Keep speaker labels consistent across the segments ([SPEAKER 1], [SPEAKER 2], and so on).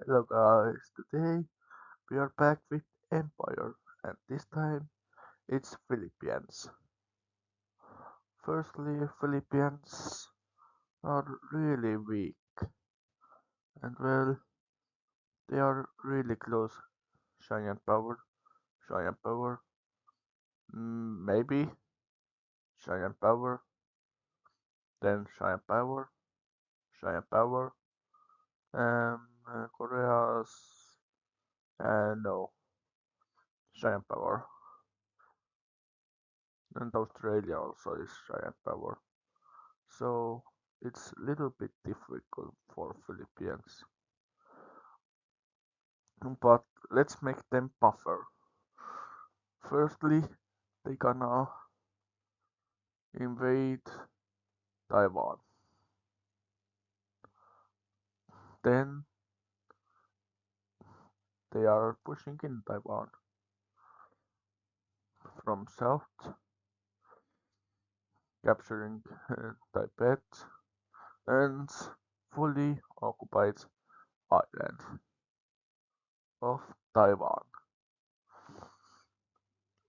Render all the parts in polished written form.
[SPEAKER 1] Hello guys, today we are back with Empire and this time it's Philippians. Firstly, Philippians are really weak and they are really close. Giant power, giant power, maybe giant power, then giant power, Korea's, no, giant power. And Australia also is giant power. So it's a little bit difficult for Philippines. But let's make them buffer. Firstly, they gonna invade Taiwan. Then they are pushing in Taiwan from south, capturing Tibet and fully occupied island of Taiwan.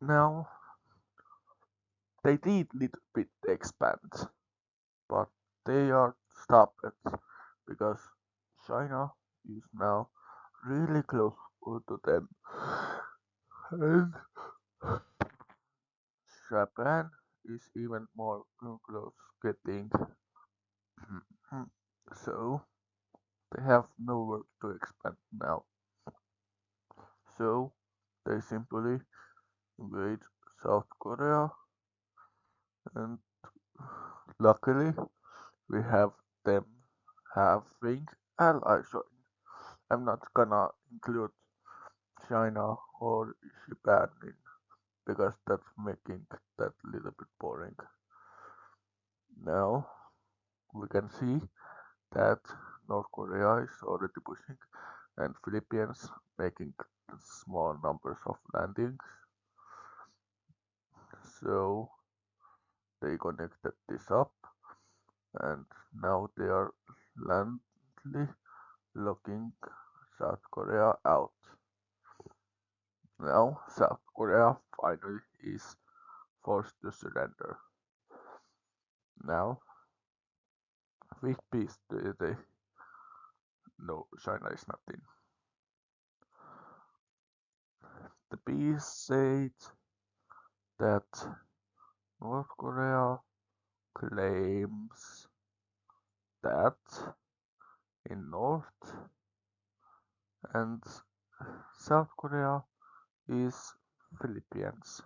[SPEAKER 1] Now they did little bit expand, but they are stopped because China is now really close to them. And Japan is even more close getting. So they have nowhere to expand now. So they simply invade South Korea, and luckily we have them having allies. I'm not gonna include China or Japan in because that's making that little bit boring. Now we can see that North Korea is already pushing and Philippines making small numbers of landings. So they connected this up and now they are landly locking South Korea out. Now South Korea finally is forced to surrender. Now with peace they no China is not in. The peace said that North Korea claims that in North and South Korea is Philippines.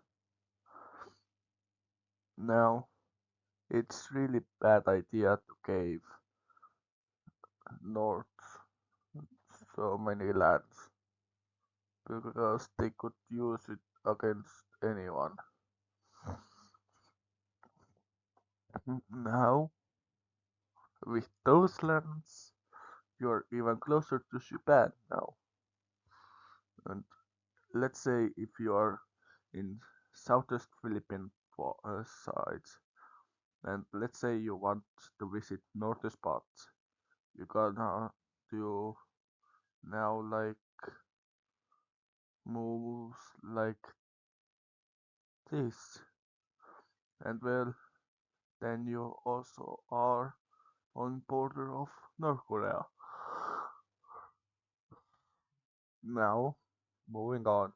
[SPEAKER 1] Now, it's really bad idea to give North so many lands because they could use it against anyone. Now, with those lands, you're even closer to Japan now. And let's say if you are in southeast Philippine sides, and let's say you want to visit north spots, you gonna do now like moves like this, and then you also are on border of North Korea. Now, moving on,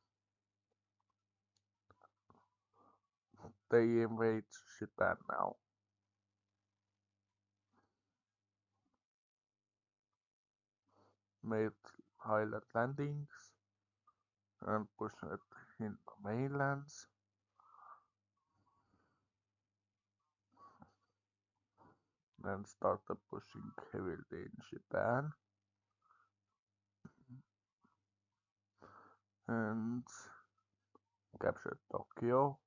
[SPEAKER 1] they invade Japan now, made highland landings and pushed it in the mainlands, and started pushing heavily in Japan, and captured Tokyo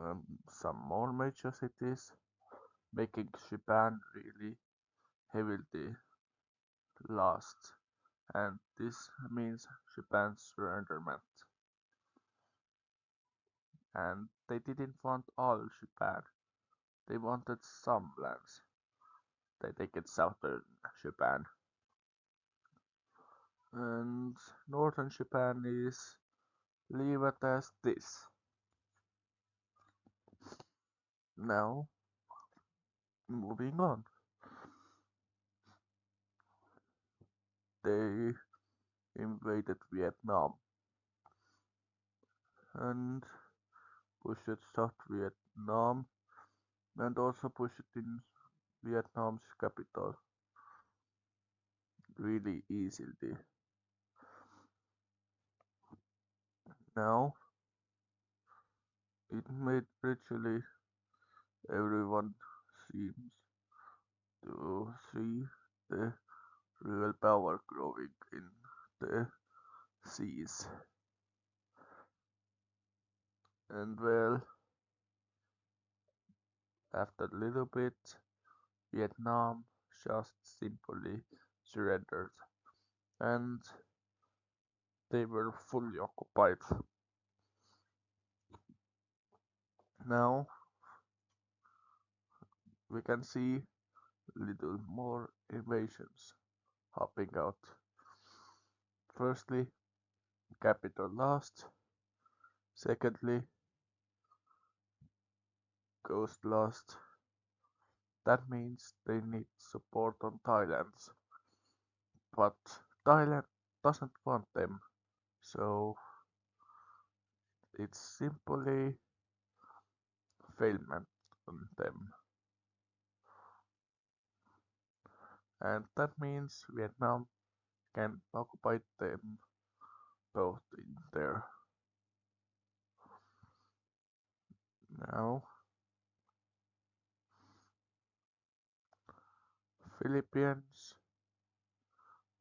[SPEAKER 1] and some more major cities, making Japan really heavily lost. And this means Japan's surrenderment. And they didn't want all Japan, they wanted some lands. They take it southern Japan. and northern Japan is leave it as this. Now, moving on, they invaded Vietnam and pushed South Vietnam and also pushed it in Vietnam's capital really easily. Now, it made virtually everyone seems to see the real power growing in the seas. And well, after a little bit, Vietnam just simply surrendered and they were fully occupied. Now we can see little more invasions hopping out. Firstly, capital lost. Secondly, coast lost. That means they need support on Thailand, but Thailand doesn't want them, so it's simply failment on them. And that means Vietnam can occupy them both in there. Now, Philippians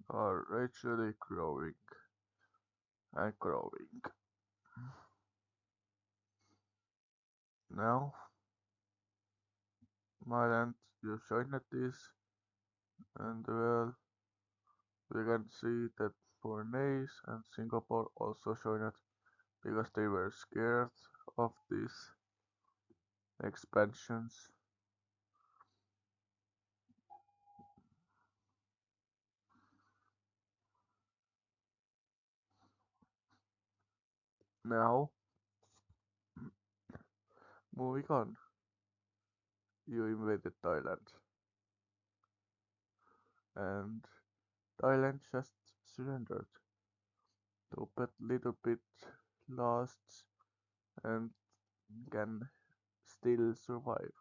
[SPEAKER 1] are actually growing and growing. Now, Thailand you joined this, and well, we can see that Brunei and Singapore also joined because they were scared of these expansions. Now, moving on, you invaded Thailand, and Thailand just surrendered to but little bit lost and can still survive.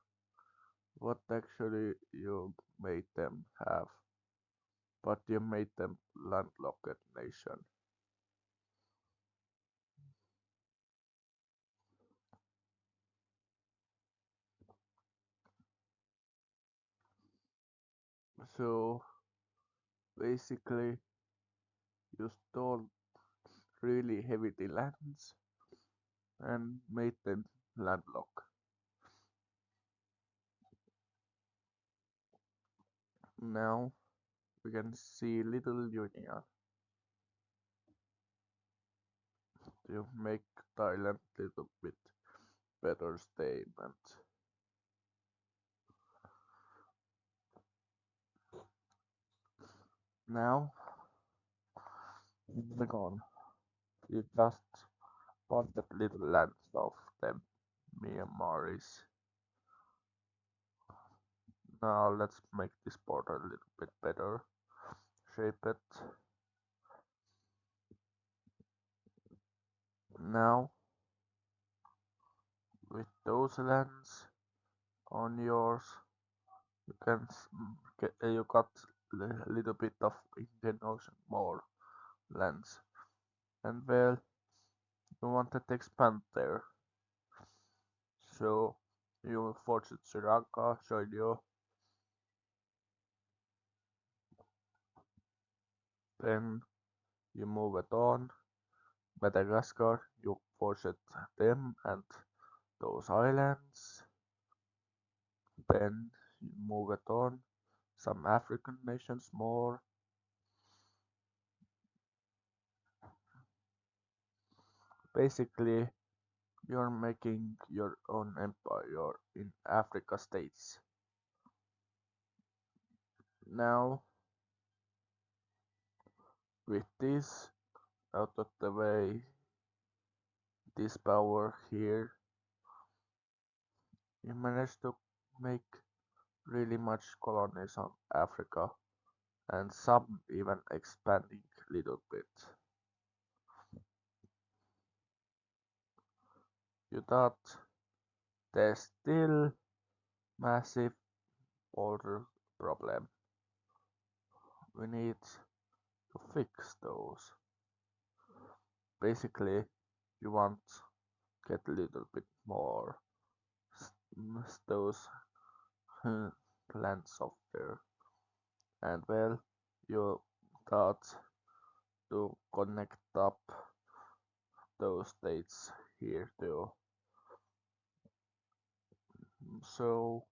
[SPEAKER 1] What actually you made them have, but you made them landlocked nation. So basically, you stole really heavy lands and made them landlocked. Now we can see little union to make Thailand little bit better statement. Now, moving on, you just bought the little lands of the Myanmaris. Now let's make this border a little bit better. Shape it. Now, with those lands on yours, you can get you got a little bit of Indian Ocean more lands, and well, you wanted to expand there, so you forged Sri Lanka, join you, then you move it on. Madagascar, you forced them and those islands, then you move it on. Some African nations more. Basically, you're making your own empire in Africa states. Now, With this out of the way, this power here, he managed to make really much colonies on Africa, and some even expanding little bit. You thought there's still massive border problem. We need to fix those. Basically, you want get a little bit more those land software, and well, you thought to connect up those states here too. So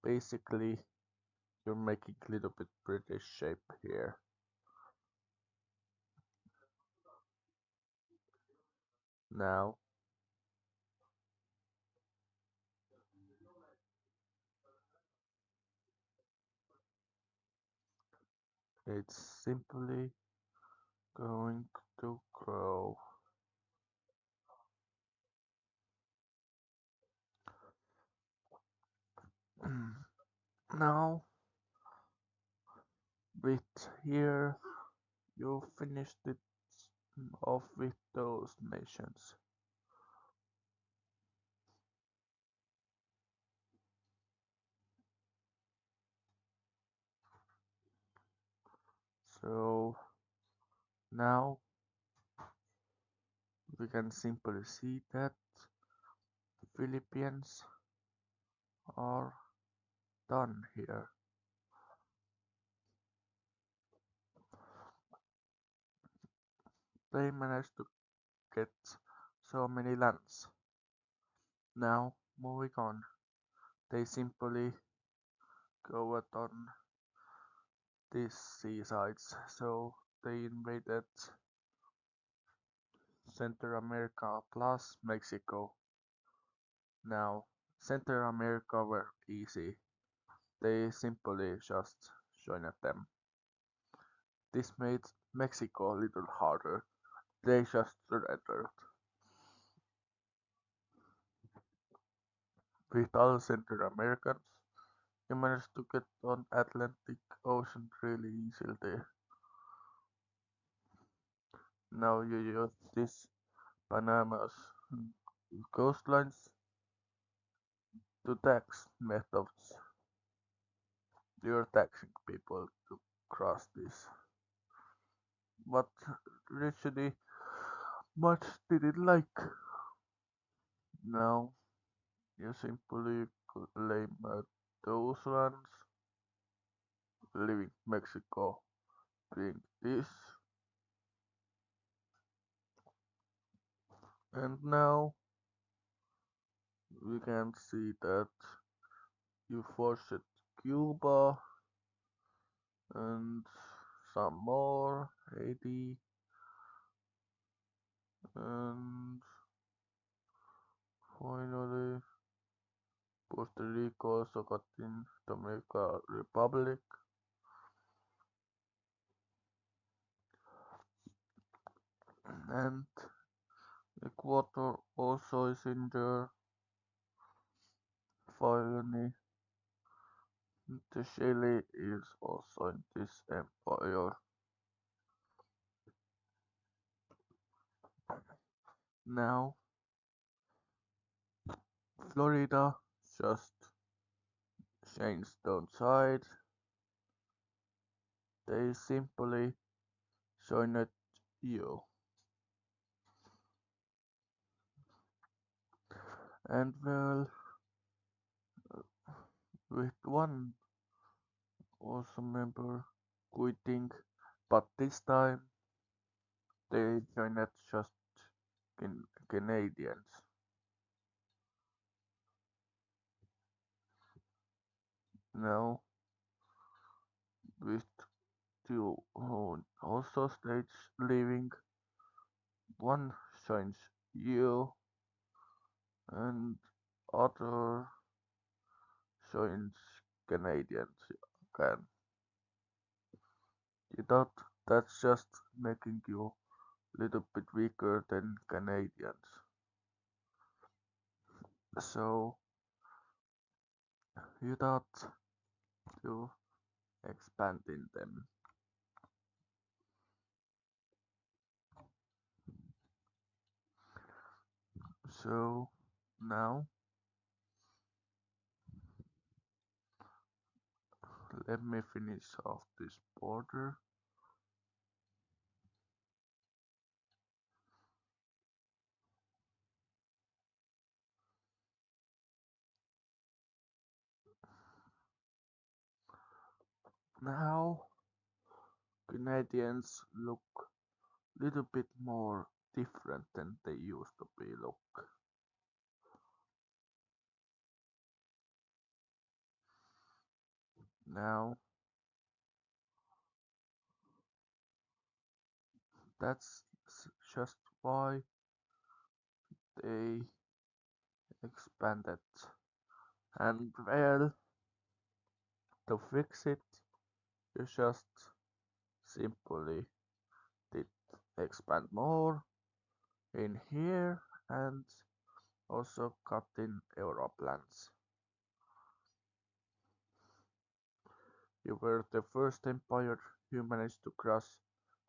[SPEAKER 1] basically, you're making a little bit British shape here. Now it's simply going to grow. Now with here you finished it off with those nations. So now we can simply see that the Philippines are done here. They managed to get so many lands. Now moving on, they simply go out on these seasides. So they invaded Central America plus Mexico. Now Central America were easy. They simply just joined them. This made Mexico a little harder. They just surrendered. With all Central Americans, you managed to get on Atlantic Ocean really easily. Now you use these Panama's coastlines to tax methods. You're taxing people to cross this. But Richie much didn't like. Now you simply claim those ones leaving Mexico doing this, and now we can see that you forced Cuba and some more, Haiti, and finally Puerto Rico also got in Dominican Republic, and Ecuador also is in there. Finally, the Chile is also in this empire. Now, Florida just changed their side. They simply joined you. And well, with one also member quitting, but this time they joined just Canadians. Now, with two also states leaving, one joins you and other joins Canadians again. You thought That's just making you a little bit weaker than Canadians. So you thought to expand in them. So now let me finish off this border. Now Canadians look a little bit more different than they used to be look. Now that's just why they expanded. And well, to fix it, you just simply did expand more in here and also cut in aeroplanes. You were the first empire who managed to cross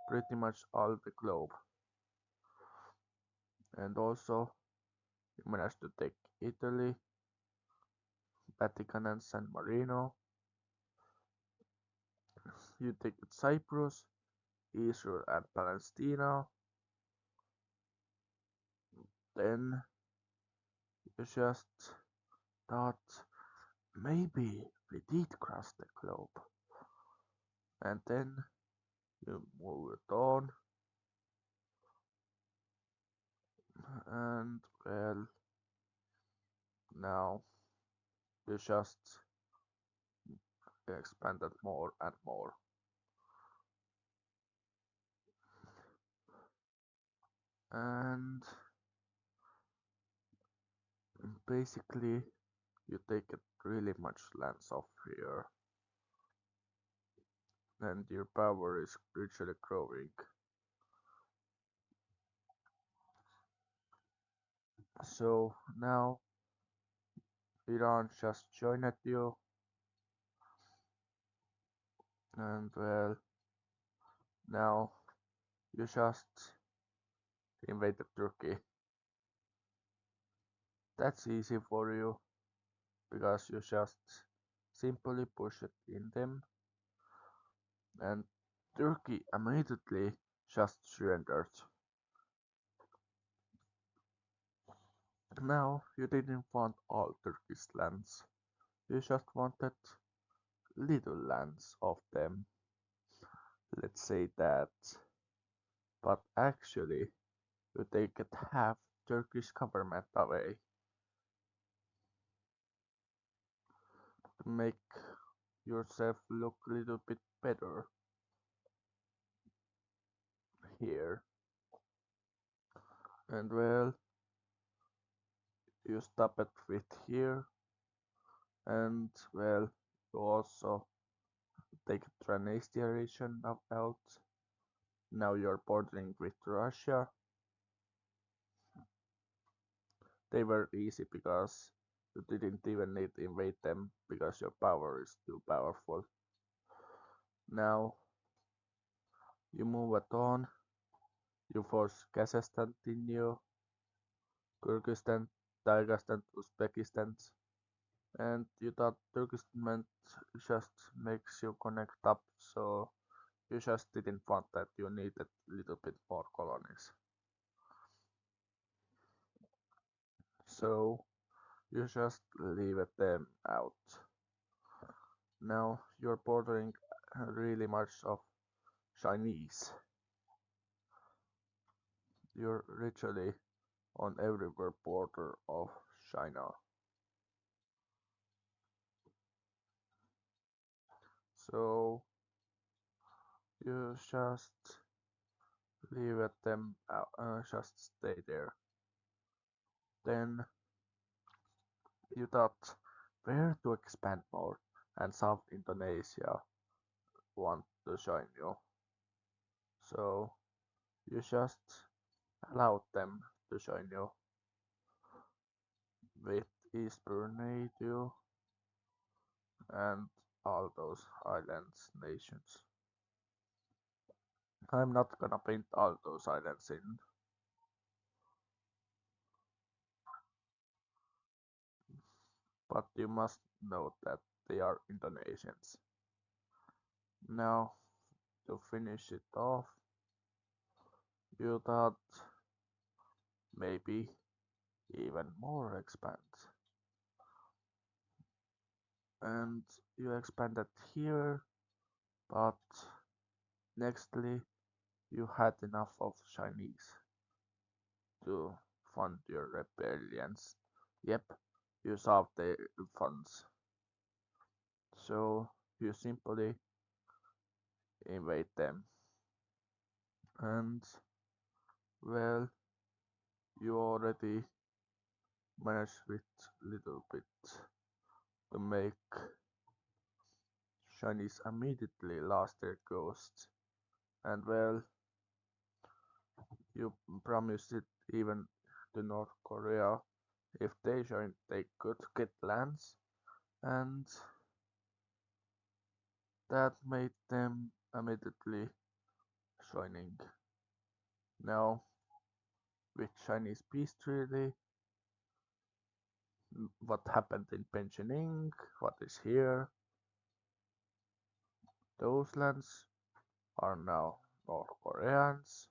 [SPEAKER 1] pretty much all the globe, and also you managed to take Italy, Vatican and San Marino. You take Cyprus, Israel and Palestine. Then you just thought maybe we did cross the globe, and then you move it on, and well, now you just expanded more and more. And basically, you take it really much lands off here, and your power is gradually growing. So now Iran just joined you, and well, now you just invaded Turkey. That's easy for you because you just simply push it in them, and Turkey immediately just surrendered. Now you didn't want all Turkish lands, you just wanted little lands of them, let's say that. But actually, you take it half Turkish government away to make yourself look a little bit better here. And well, you stop it with here, and well, you also take Transnistria region out. Now you're bordering with Russia. They were easy because you didn't even need to invade them because your power is too powerful. Now you move it on, you force Kazakhstan, Kyrgyzstan, Dagestan, Uzbekistan, and you thought Turkestan just makes you connect up, so you just didn't want that, you needed a little bit more colonies. So you just leave them out. Now you're bordering really much of Chinese. You're literally on everywhere border of China. So you just leave them out, just stay there. Then you thought where to expand more, and South Indonesia want to join you. So you just allow them to join you with East Bernardo and all those islands nations. I'm not gonna paint all those islands in, but you must note that they are Indonesians. Now, to finish it off, you thought maybe even more expand. And you expanded here, but nextly you had enough of Chinese to fund your rebellions. Yep, you solved their funds. So you simply invade them. And well, you already managed with little bit to make Chinese immediately lost their ghosts. And well, you promised it even to North Korea if they joined they could get lands, and that made them immediately joining. Now, with Chinese peace treaty, what happened in Pensioning, what is here, those lands are now North Koreans.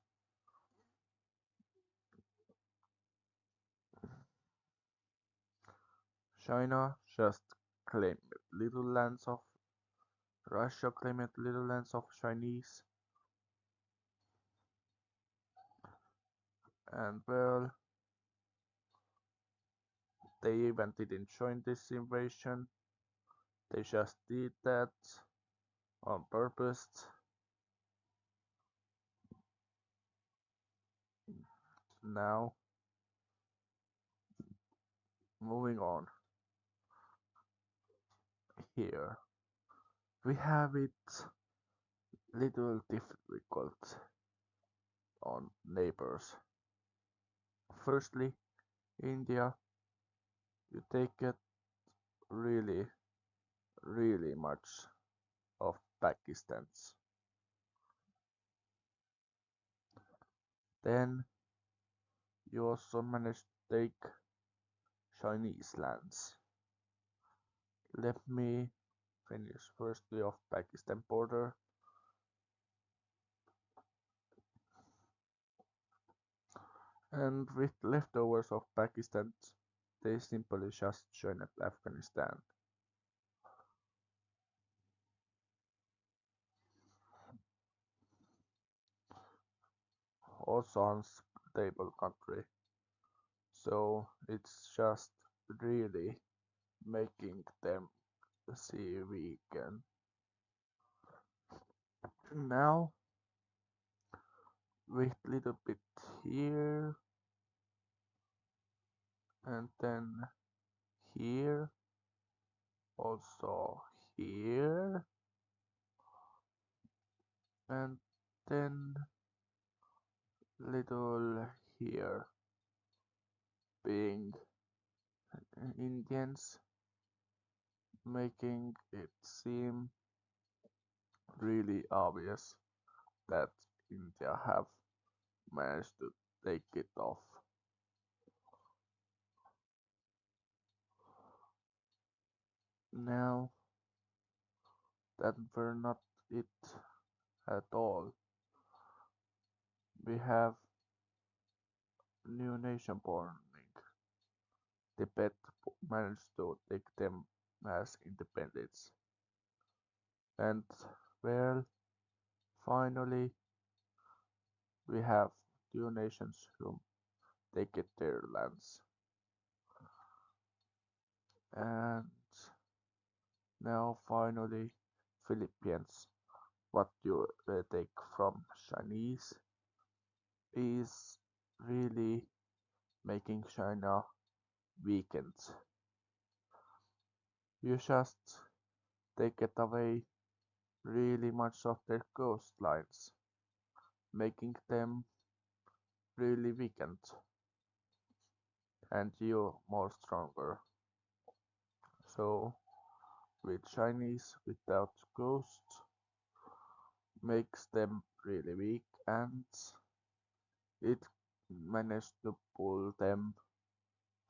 [SPEAKER 1] China just claimed little lands of Russia claimed little lands of Chinese, and well, they even didn't join this invasion. They just did that on purpose. Now, moving on here, we have it little difficult on neighbors. Firstly, India, you take it really, really much of Pakistan's. Then you also managed to take Chinese lands. Let me finish firstly of Pakistan border, and with leftovers of Pakistan, they simply just joined Afghanistan. Also unstable country, so it's just really making them see weaken. Now with little bit here and then here, also here, and then little here, being Indians, making it seem really obvious that India have managed to take it off. Now that we're not it at all, we have new nation forming. Tibet managed to take them as independence. And well, finally, we have two nations who take it their lands. And now finally, Philippians, what you take from Chinese is really making China weakened. You just take it away really much of their coastlines. making them really weakened and you more stronger. So with Chinese without Ghost makes them really weak and it managed to pull them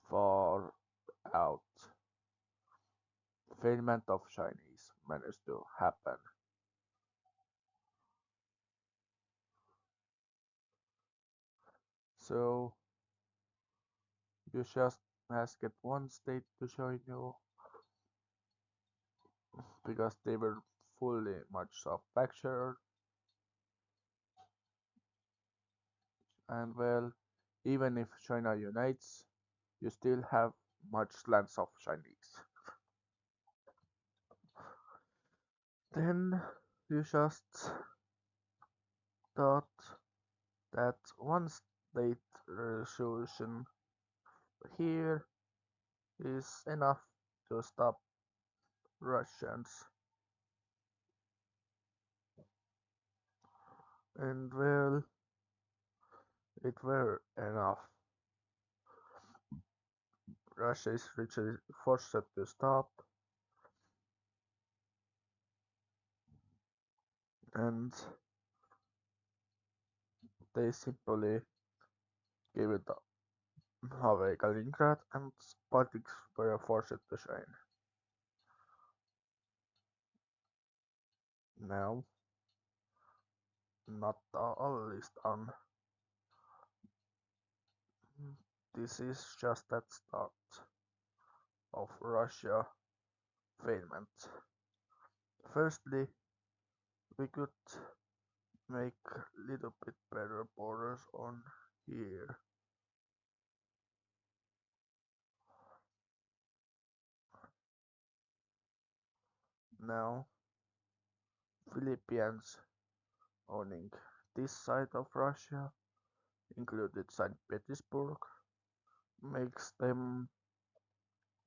[SPEAKER 1] far out. Failment of Chinese managed to happen. So you just ask it one state to join you because they were fully much of fractured and well even if China unites you still have much lands of Chinese. Then you just thought that one state resolution here is enough to stop Russians. And well, it were enough. Russia is literally forced to stop, and they simply gave it away. Kaliningrad and politics were forced to shine. Now, not all is done. This is just that start of Russia failment. Firstly, we could make little bit better borders on here. Now, Philippians owning this side of Russia, included Saint Petersburg, makes them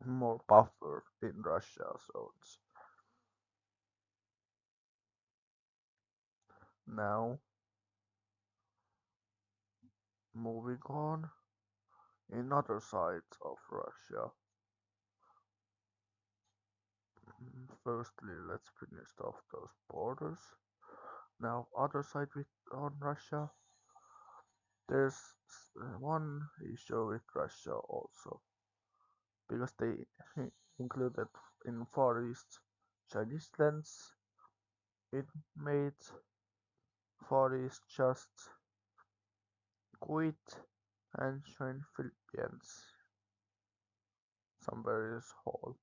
[SPEAKER 1] more powerful in Russia's zones. Now, moving on, in other sides of Russia. Firstly, let's finish off those borders. Now, other side with on Russia, there's one issue with Russia also because they included in Far East Chinese lands. It made Far East just quit and join Philippians. Somewhere is whole.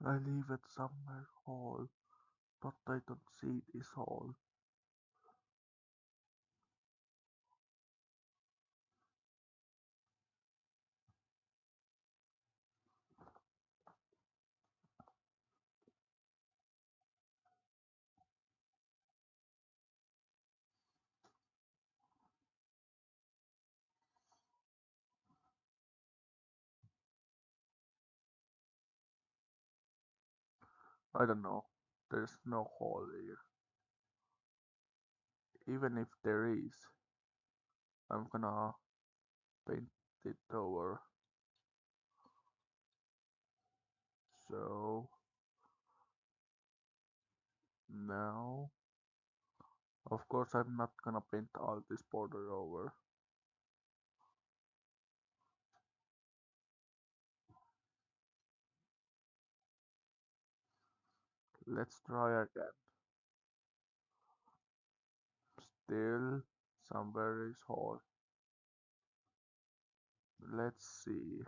[SPEAKER 1] I leave it somewhere whole, but I don't see this whole. I don't know. There's no hole here. Even if there is, I'm gonna paint it over. So now, of course, I'm not gonna paint all this border over. Let's try again. Still, somewhere is hole. Let's see.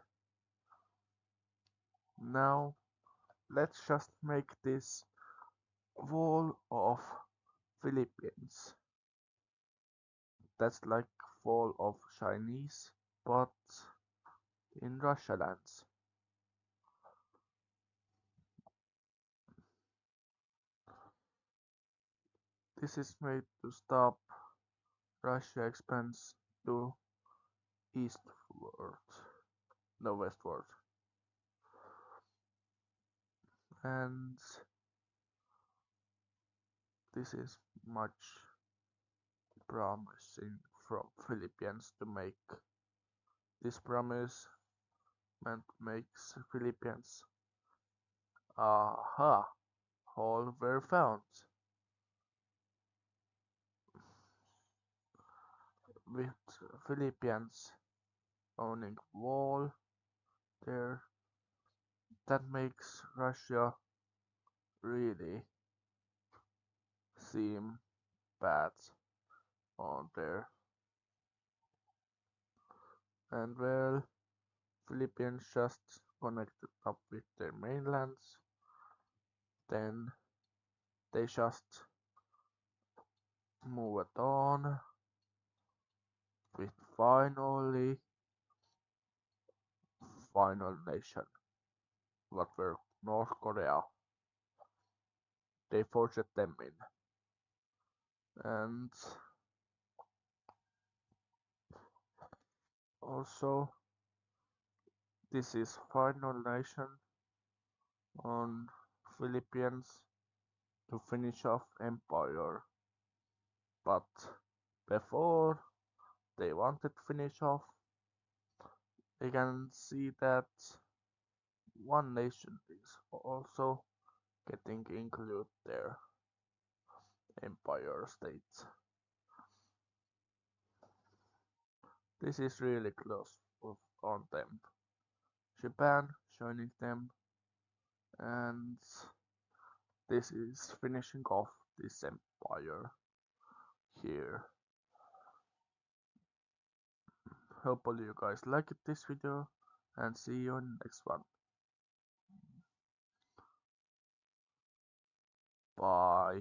[SPEAKER 1] Now, let's just make this wall of Philippines. That's like wall of Chinese, but in Russia lands. This is made to stop Russia expands to eastward, no westward, and this is much promising from Philippians to make. This promise meant makes Philippians. Aha! All were found. With Philippians owning wall there, that makes Russia really seem bad on there. And well, Philippines just connected up with their mainlands, then they just moved on with finally final nation, what were North Korea. They forced them in, and also this is final nation on Philippines to finish off empire, but before they wanted to finish off, they can see that one nation is also getting included there, empire states. This is really close on them. Japan joining them, and this is finishing off this empire here. Hopefully you guys liked this video, and see you in the next one. Bye.